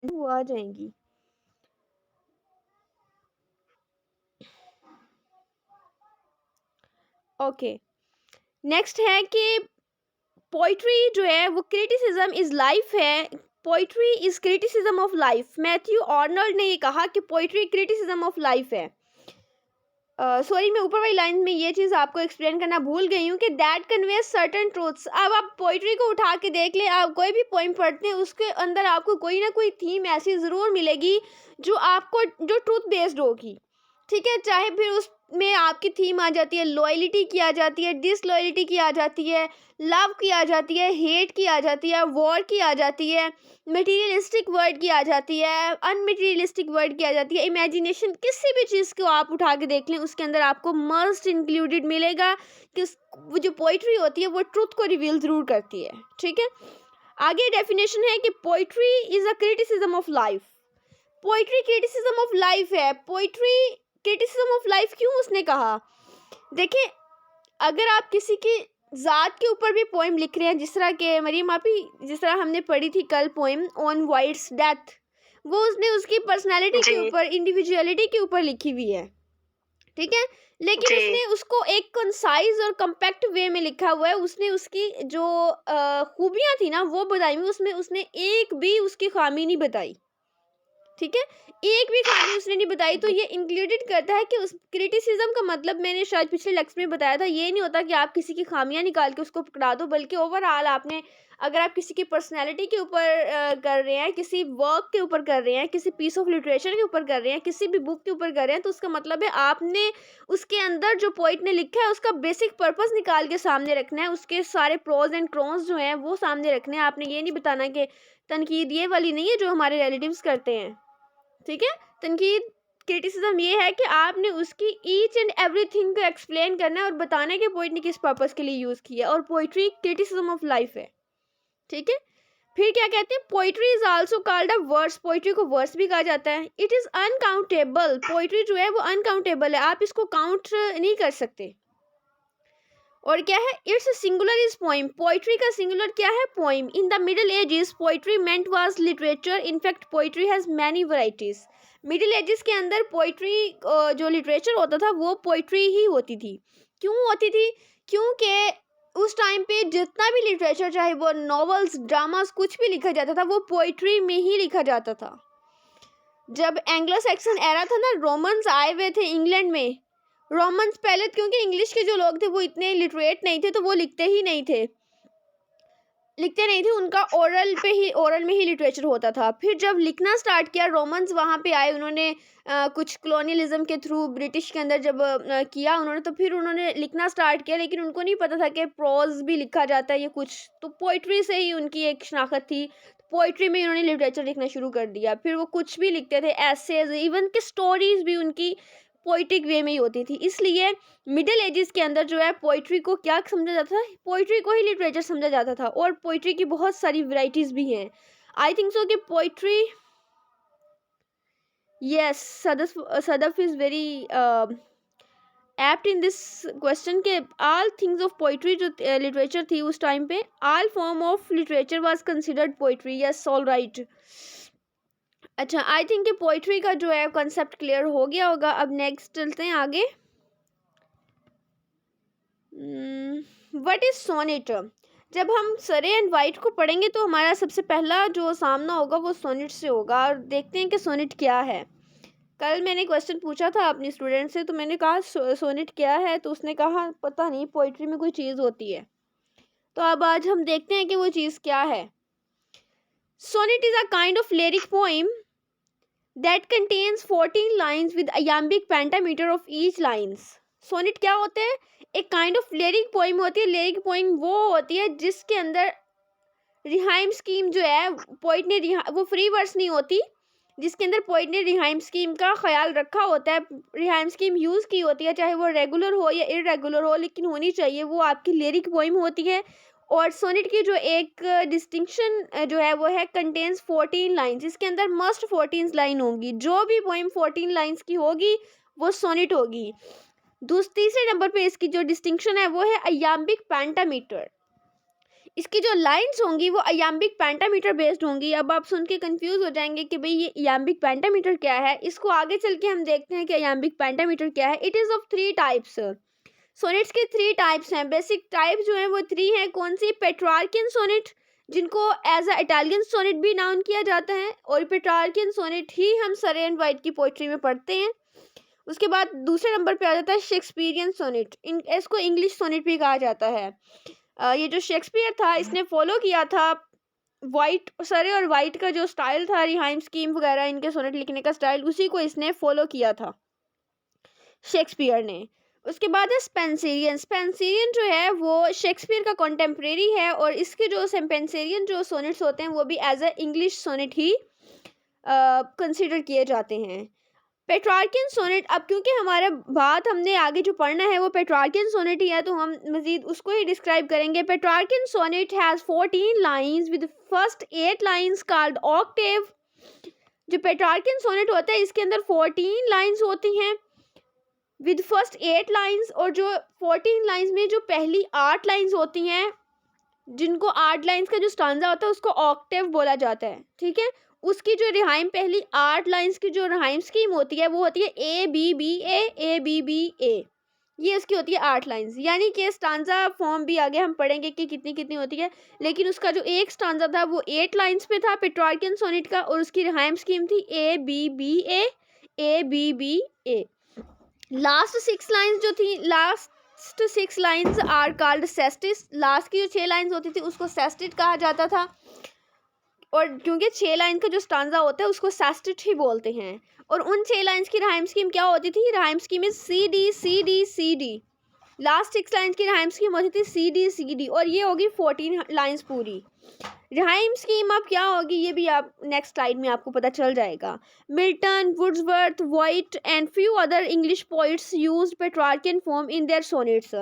वो आ जाएंगी। Okay, next है कि पोइट्री जो है वो क्रिटिसिज्म इज लाइफ है। Poetry is criticism of life. Matthew Arnold ने ये कहा कि पोइट्री क्रिटिसिज्म ऑफ लाइफ है। सॉरी, मैं ऊपर वाली लाइन में ये चीज़ आपको एक्सप्लेन करना भूल गई हूँ कि दैट कन्वेज सर्टन ट्रूथ्स। अब आप पोइट्री को उठा के देख लें, आप कोई भी पोइम पढ़ते हैं उसके अंदर आपको कोई ना कोई थीम ऐसी ज़रूर मिलेगी जो आपको जो ट्रूथ बेस्ड होगी, ठीक है। चाहे फिर उसमें आपकी थीम आ जाती है, लॉयलिटी की आ जाती है, डिसलॉयलिटी की आ जाती है, लव की आ जाती है, हेट की आ जाती है, वॉर की आ जाती है, मटेरियलिस्टिक वर्ड की आ जाती है, अनमटेरियलिस्टिक वर्ड की आ जाती है, इमेजिनेशन, किसी भी चीज़ को आप उठा के देख लें उसके अंदर आपको मस्ट इंक्लूडेड मिलेगा कि वो जो पोइट्री होती है वो ट्रुथ को रिवील ज़रूर करती है, ठीक है। आगे डेफिनेशन है कि poetry is a criticism of life. Poetry criticism of life है। पोइट्री क्रिटिसिज्म ऑफ लाइफ क्यों उसने कहा? देखिए, अगर आप किसी की ज़ात के ऊपर भी पोइम लिख रहे हैं, जिस तरह के मरियम आपी, जिस तरह हमने पढ़ी थी कल पोइम ऑन वाइट्स डेथ, वो उसने उसकी पर्सनालिटी के ऊपर, इंडिविजुअलिटी के ऊपर लिखी हुई है, ठीक है। लेकिन उसने उसको एक कंसाइज और कम्पैक्ट वे में लिखा हुआ है। उसने उसकी जो खूबियाँ थी ना वो बताई हुई, उसमें उसने एक भी उसकी खामी नहीं बताई, ठीक है। एक भी खामी उसने नहीं बताई। तो ये इंक्लूडेड करता है कि उस क्रिटिसिज्म का मतलब, मैंने शायद पिछले लेक्चर में बताया था, ये नहीं होता कि आप किसी की खामियां निकाल के उसको पकड़ा दो, बल्कि ओवरऑल आपने, अगर आप किसी की पर्सनैलिटी के ऊपर कर रहे हैं, किसी वर्क के ऊपर कर रहे हैं, किसी पीस ऑफ लिटरेचर के ऊपर कर रहे हैं, किसी भी बुक के ऊपर कर रहे हैं, तो उसका मतलब है आपने उसके अंदर जो पोइट ने लिखा है उसका बेसिक पर्पस निकाल के सामने रखना है, उसके सारे प्रोज एंड कॉन्स जो हैं वो सामने रखने हैं। आपने ये नहीं बताना कि तनकीद ये वाली नहीं है जो हमारे रिलेटिव्स करते हैं, ठीक है। तनकीद, क्रिटिसिज्म ये है कि आपने उसकी ईच एंड एवरीथिंग को एक्सप्लेन करना है और बताना है कि पोइट ने किस पर्पस के लिए यूज़ किया, और पोइट्री क्रिटिसिज्म ऑफ लाइफ है, ठीक है। फिर क्या कहते हैं, poetry is also called a verse. Poetry को वर्स भी कहा जाता है। It is uncountable. पोइट्री जो है वो अनकाउंटेबल है, आप इसको काउंट नहीं कर सकते। और क्या है, it's singular is poem. Poetry का सिंगुलर क्या है, poem. In the middle ages poetry meant was literature. In fact poetry has many varieties. Middle ages के अंदर पोइट्री जो लिटरेचर होता था वो पोइट्री ही होती थी। क्यों होती थी? क्योंकि उस टाइम पे जितना भी लिटरेचर, चाहे वो नॉवेल्स, ड्रामास, कुछ भी लिखा जाता था वो पोइट्री में ही लिखा जाता था। जब एंग्लो सैक्सन एरा था ना, रोमन्स आए हुए थे इंग्लैंड में। रोमन्स पहले, क्योंकि इंग्लिश के जो लोग थे वो इतने लिटरेट नहीं थे, तो वो लिखते नहीं थे। उनका ओरल में ही लिटरेचर होता था। फिर जब लिखना स्टार्ट किया, रोमन्स वहाँ पे आए, उन्होंने कुछ कॉलोनियलिज्म के थ्रू ब्रिटिश के अंदर जब किया उन्होंने, तो फिर उन्होंने लिखना स्टार्ट किया, लेकिन उनको नहीं पता था कि प्रोज भी लिखा जाता है, ये कुछ तो पोइट्री से ही उनकी एक शनाख्त थी। पोइट्री में उन्होंने लिटरेचर लिखना शुरू कर दिया। फिर वो कुछ भी लिखते थे, एसेज, इवन कि स्टोरीज भी उनकी पोइटिक वे में ही होती थी। इसलिए मिडिल एजेस के अंदर जो है पोइट्री को क्या समझा जाता था, पोइट्री को ही लिटरेचर समझा जाता था। और पोइट्री की बहुत सारी वैरायटीज भी हैं। आई थिंक सो कि poetry, yes, Sadaf is very apt in this question के ऑल थिंग्स ऑफ पोइट्री जो लिटरेचर थी उस टाइम पे, all form of literature was considered poetry. Yes, all right. अच्छा, आई थिंक कि पोइट्री का जो है कॉन्सेप्ट क्लियर हो गया होगा। अब नेक्स्ट चलते हैं आगे। What is sonnet? जब हम सरे एंड वाइट को पढ़ेंगे तो हमारा सबसे पहला जो सामना होगा वो सोनेट से होगा। और देखते हैं कि सोनेट क्या है। कल मैंने क्वेश्चन पूछा था अपनी स्टूडेंट से, तो मैंने कहा सोनेट क्या है, तो उसने कहा पता नहीं, पोइट्री में कोई चीज़ होती है। तो अब आज हम देखते हैं कि वो चीज़ क्या है। Sonnet is a kind of lyric poem that contains 14 lines with iambic pentameter of each lines. Sonnet क्या होते हैं? एक काइंड ऑफ लिरिक पोइम होती है। लिरिक पोइम वो होती है जिसके अंदर रिहाइम स्कीम जो है, पोइट ने वो फ्री वर्स नहीं होती, जिसके अंदर पोइट ने रिहाइम स्कीम का ख्याल रखा होता है, रिहाइम स्कीम यूज़ की होती है, चाहे वो रेगुलर हो या इरेगुलर हो, लेकिन होनी चाहिए, वो आपकी लिरिक पोइम होती है। और सोनेट की जो एक डिस्टिंक्शन जो है वो है कंटेन्स 14 लाइन्स। इसके अंदर मस्ट 14 लाइन होंगी। जो भी पोइम 14 लाइन्स की होगी वो सोनेट होगी। तीसरे नंबर पे इसकी जो डिस्टिंक्शन है वो है अयाम्बिक पेंटामीटर। इसकी जो लाइंस होंगी वो अयाम्बिक पेंटामीटर बेस्ड होंगी। अब आप सुन के कंफ्यूज हो जाएंगे कि भाई ये अयाम्बिक पेंटामीटर क्या है। इसको आगे चल के हम देखते हैं कि अयाम्बिक पेंटामीटर क्या है। It is of 3 types. Sonnets के 3 टाइप्स हैं। बेसिक टाइप जो है वो 3 हैं। कौन सी? पेट्रार्कियन सोनेट, जिनको एज अ इटालियन सोनेट भी नाउन किया जाता है, और पेट्रार्कियन सोनेट ही हम सरे एंड वाइट की पोइट्री में पढ़ते हैं। उसके बाद दूसरे नंबर पे आ जाता है शेक्सपियरियन सोनेट। इसको इंग्लिश सोनेट भी कहा जाता है। ये जो शेक्सपियर था इसने फॉलो किया था वाइट, सरे और वाइट का जो स्टाइल था, रिहाइम स्कीम वगैरह, इनके सोनेट लिखने का स्टाइल, उसी को इसने फॉलो किया था शेक्सपियर ने। उसके बाद है स्पेंसेरियन। स्पेंसेरियन जो है वो शेक्सपियर का कॉन्टेम्प्रेरी है, और इसके जो स्पेंसेरियन जो सोनेट्स होते हैं वो भी एज अ इंग्लिश सोनेट ही कंसिडर किए जाते हैं। पेट्रार्कियन सोनेट, अब क्योंकि हमारा बात हमने आगे जो पढ़ना है वो पेट्रार्कियन सोनेट ही है, तो हम मजीद उसको ही डिस्क्राइब करेंगे। Petrarchan sonnet has 14 lines with first 8 lines called octave. जो पेट्रार्कियन सोनेट होता है इसके अंदर 14 लाइंस होती हैं विद फर्स्ट 8 लाइंस, और जो 14 लाइंस में जो पहली 8 लाइंस होती हैं, जिनको 8 लाइंस का जो स्टांजा होता है उसको ऑक्टेव बोला जाता है। ठीक है, उसकी जो रिहाइम पहली 8 लाइंस की जो रिहाइम स्कीम होती है वो होती है A B B A B B A. ये उसकी होती है 8 लाइंस। यानी कि स्टांजा फॉर्म भी आगे हम पढ़ेंगे कि कितनी कितनी होती है, लेकिन उसका जो एक स्टांजा था वो 8 लाइंस पे था पेट्रार्कियन सोनेट का, और उसकी रिहाइम स्कीम थी A B B A. Last 6 lines जो थी, last 6 lines are called sestets. Last की जो 6 लाइंस होती थी उसको सेस्टिट कहा जाता था, और क्योंकि 6 लाइन का जो स्टांजा होता है उसको सेस्टिट ही बोलते हैं। और उन 6 लाइंस की राइम स्कीम क्या होती थी? Rhyme scheme is C D C D C D. Last 6 lines की राइम स्कीम होती थी सी डी सी डी, और ये होगी 14 लाइंस पूरी। राइम स्कीम अब क्या होगी ये भी आप नेक्स्ट स्लाइड में आपको पता चल जाएगा। Milton, Wordsworth, Wyatt and few other English poets used Petrarchan form in their sonnets.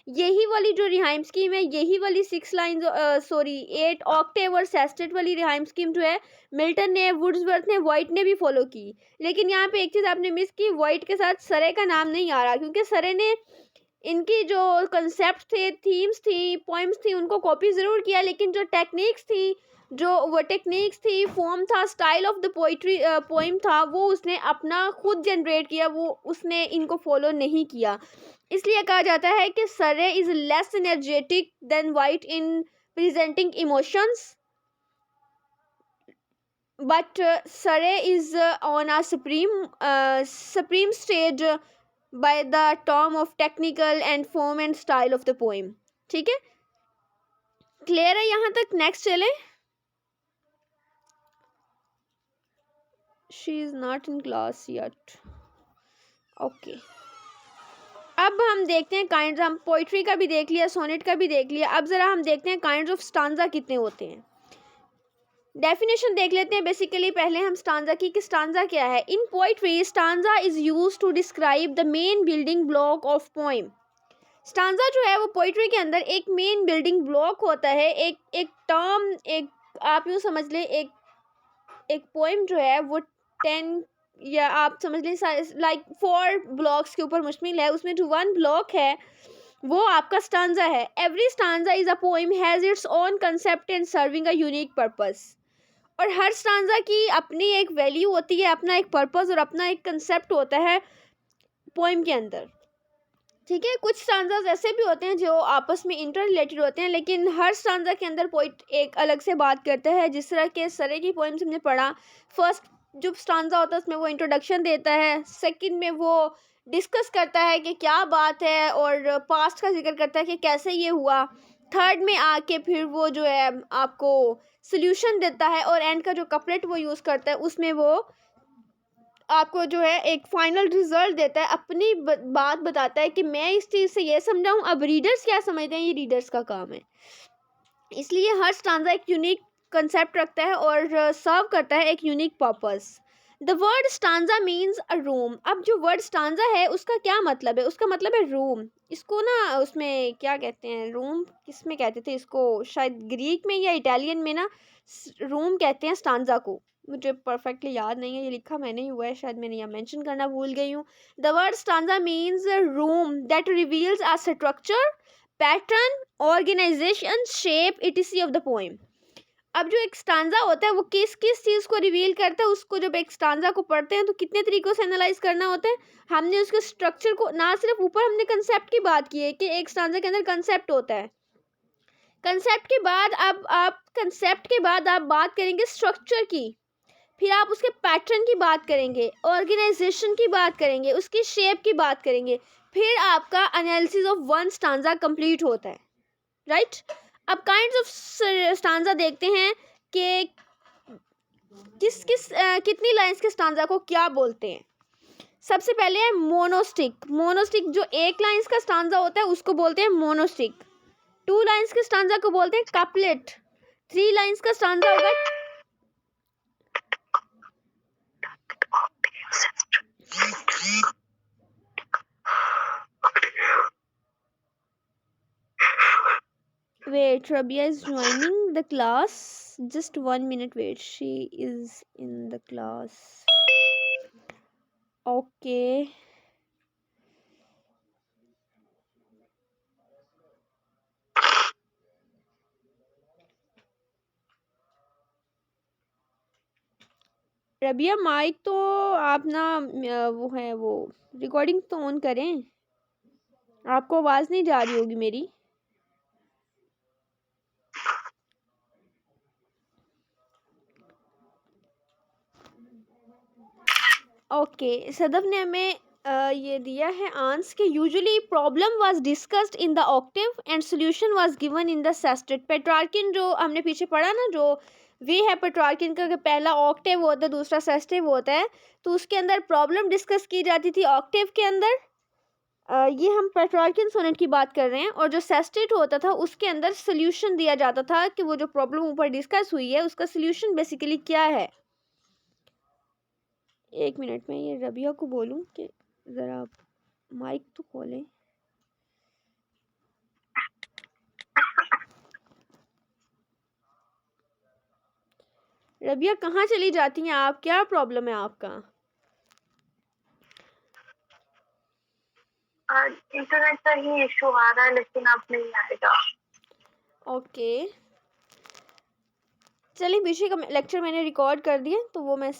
यही वाली जो रिहाइम स्कीम है, यही वाली 6 लाइन 8 ऑक्टेव और सेस्टेट वाली रिहाइम स्कीम जो है मिल्टन ने, वुड्सवर्थ ने, वाइट ने भी फॉलो की। लेकिन यहाँ पे एक चीज़ आपने मिस की, वाइट के साथ सरे का नाम नहीं आ रहा, क्योंकि सरे ने इनकी जो कंसेप्ट थे, थीम्स थी, पोइम्स थी, उनको कॉपी ज़रूर किया, लेकिन जो टेक्निक्स थी, जो वो टेक्निक्स थी, फॉर्म था, style of the poetry poem था, वो उसने अपना खुद जनरेट किया, वो उसने इनको फॉलो नहीं किया। इसलिए कहा जाता है कि Surrey is less energetic than Wyatt in presenting emotions, but Surrey is on a supreme stage by the term of technical and form and style of the poem. ठीक है, क्लियर है यहाँ तक? नेक्स्ट चले। She is not in class yet. Okay, अब हम देखते हैं काइंड्स। हम पोइट्री का भी देख लिया, सोनेट का भी देख लिया, अब ज़रा हम देखते हैं काइंड्स ऑफ स्टांजा कितने होते हैं। डेफिनेशन देख लेते हैं। बेसिकली पहले हम स्टांजा की कि स्टांजा क्या है। In poetry stanza is use to describe the main building block of poem. Stanza जो है वो पोइट्री के अंदर एक मेन बिल्डिंग ब्लॉक होता है, एक टर्म, एक आप यूँ समझ लें, एक पोइम जो है वो 10 या आप समझ लें लाइक 4 ब्लॉक्स के ऊपर मुश्तमिल है, उसमें जो 1 ब्लॉक है वो आपका स्टांजा है। Every stanza is a poem has its own concept and serving a unique purpose. और हर स्टांजा की अपनी एक वैल्यू होती है, अपना एक पर्पस और अपना एक कंसेप्ट होता है पोइम के अंदर। ठीक है, कुछ स्टांजाज ऐसे भी होते हैं जो आपस में इंटर रिलेटेड होते हैं, लेकिन हर स्टांजा के अंदर पोइट एक अलग से बात करता है। जिस तरह के सरे की पोइम्स हमने पढ़ा, फर्स्ट जो स्टांजा होता है उसमें वो इंट्रोडक्शन देता है, सेकंड में वो डिस्कस करता है कि क्या बात है और पास्ट का जिक्र करता है कि कैसे ये हुआ, थर्ड में आके फिर वो जो है आपको सोल्यूशन देता है, और एंड का जो कपलेट वो यूज़ करता है उसमें वो आपको जो है एक फाइनल रिजल्ट देता है, अपनी बात बताता है कि मैं इस चीज़ से ये समझाऊँ, अब रीडर्स क्या समझते हैं ये रीडर्स का काम है। इसलिए हर स्टांजा एक यूनिक कंसेप्ट रखता है और सर्व करता है एक unique purpose. The word stanza means a room. अब जो वर्ड स्टांजा है उसका क्या मतलब है? उसका मतलब है रूम। इसको ना उसमें क्या कहते हैं, रूम किस में कहते थे इसको, शायद ग्रीक में या इटालियन में ना रूम कहते हैं स्टांजा को, मुझे परफेक्टली याद नहीं है, ये लिखा मैंने ही हुआ है, शायद मैंने यहाँ मेंशन करना भूल गई हूँ। The word stanza means room that reveals a structure, pattern organisation, shape, etc of the poem. अब जो एक स्टांजा होता है वो किस किस चीज़ को रिवील करता है, उसको जब एक स्टांजा को पढ़ते हैं तो कितने तरीकों से एनालाइज करना होता है। हमने उसके स्ट्रक्चर को, ना सिर्फ ऊपर हमने कंसेप्ट की बात की है कि एक स्टांजा के अंदर कंसेप्ट होता है, कंसेप्ट के बाद अब आप कंसेप्ट के बाद आप बात करेंगे स्ट्रक्चर की, फिर आप उसके पैटर्न की बात करेंगे, ऑर्गेनाइजेशन की बात करेंगे, उसकी शेप की बात करेंगे, फिर आपका analysis of one stanza complete होता है, राइट। अब काइंड्स ऑफ स्टांजा देखते हैं कि कितनी लाइंस के स्टांजा को क्या बोलते हैं। सबसे पहले है मोनोस्टिक। मोनोस्टिक जो एक लाइंस का स्टांजा होता है उसको बोलते हैं मोनोस्टिक। 2 लाइंस के स्टांजा को बोलते हैं कपलेट। 3 लाइंस का स्टांजा होगा wait, Rabia is joining the class. Just 1 minute, wait. She is in the class. Okay. Rabia mic तो आप ना वो है वो रिकॉर्डिंग तो ऑन करें, आपको आवाज़ नहीं जा रही होगी मेरी। ओके, सदफ ने हमें ये दिया है आंसर कि usually problem was discussed in the octave and solution was given in the sestet. Petrarchan जो हमने पीछे पढ़ा ना, जो वे है पेट्रार्किन का कि पहला ऑक्टेव होता है दूसरा सेस्टेव होता है, तो उसके अंदर प्रॉब्लम डिस्कस की जाती थी ऑक्टेव के अंदर। ये हम पेट्रार्किन सोनेट की बात कर रहे हैं, और जो सेस्टेट होता था उसके अंदर सोल्यूशन दिया जाता था कि वो जो प्रॉब्लम ऊपर डिस्कस हुई है उसका सोल्यूशन बेसिकली क्या है। 1 मिनट में ये रबिया को बोलूं कि ज़रा माइक तो खोलें। रबिया कहाँ चली जाती हैं आप, क्या प्रॉब्लम है आपका? इंटरनेट का ही इशू आ रहा है, लेकिन अब नहीं आएगा। ओके, चलिए पीछे का लेक्चर मैंने रिकॉर्ड कर दिया तो वो मैं